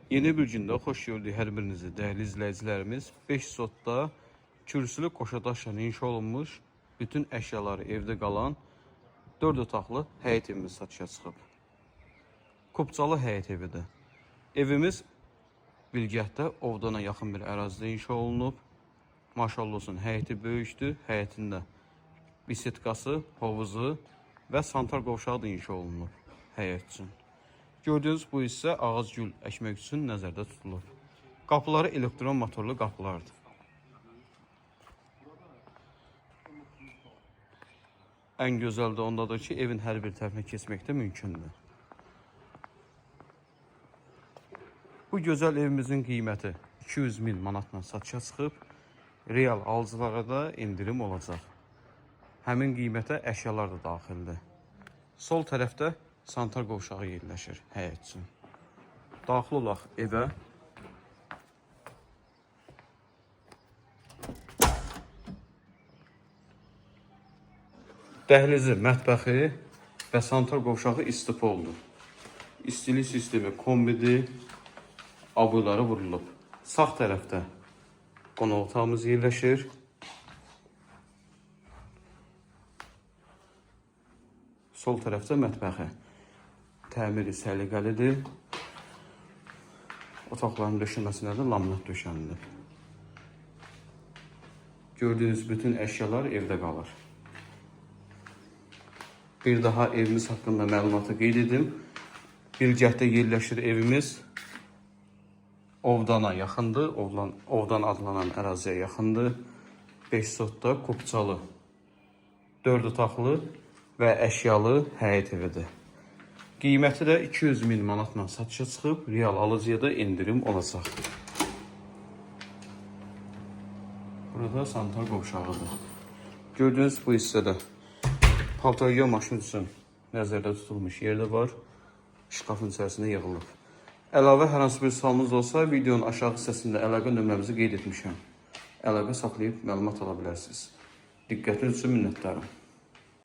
Yeni bir gündə xoş gördük hər birinizi, dəyərli izləyicilərimiz. 5 sotda kürsülü qoşadaşla inşa olunmuş, bütün əşyaları evdə qalan 4 otaqlı həyət evimiz satışa çıxıb. Kupçalı həyət evidir. Evimiz Bilgətdə Ovdana yaxın bir ərazidə inşa olunub. Maşallah olsun, həyəti böyükdür. Həyətində bisetkası, hovuzu və santar qovşağı da inşa olunub həyət üçün. Gördüğünüz bu hissə ağac gül əkmək üçün nəzərdə tutulur. Qapıları elektron motorlu qapılardır. Ən gözəl də ondadır ki, evin hər bir tərəfinə keçmək də mümkündür. Bu gözəl evimizin qiyməti 200 min manatla satışa çıxıb. Real alıcılara da indirim olacaq. Həmin qiymətə əşyalar da daxildir. Sol tərəfdə santar qovşağı yerləşir həyət üçün. Daxil olaq evə. Dəhlizi, mətbəxi və santar qovşağı istipoldur. İstilik sistemi kombidir. Abuyları vurulub. Sağ tərəfdə qonaq otağımız yerləşir. Sol tərəfdə mətbəxi. Təmiri səliqəlidir. Otaqların döşəməsinə də laminat döşənilir. Gördüğünüz bütün əşyalar evdə qalır. Bir daha evimiz haqqında məlumatı qeyd edim. Bilgətdə yerləşir evimiz. Ovdana yaxındır. Ovdan adlanan əraziyə yaxındır. 5 sotda Kupçalı 4 otaqlı və əşyalı həyət evidir. Qiyməti də 200 min manatla satışa çıxıb, real alıcıya da indirim olacaq. Burada santar qovşağıdır. Gördüğünüz bu hissədə paltaryo maşın üçün nəzərdə tutulmuş yerdə var. Şkafın içərisində yığılıb. Əlavə hər hansı bir sualınız olsa, videonun aşağı hissəsində əlaqə nömrəmizi qeyd etmişəm. Əlaqə saxlayıb məlumat ala bilərsiniz. Diqqətiniz üçün minnətdarım.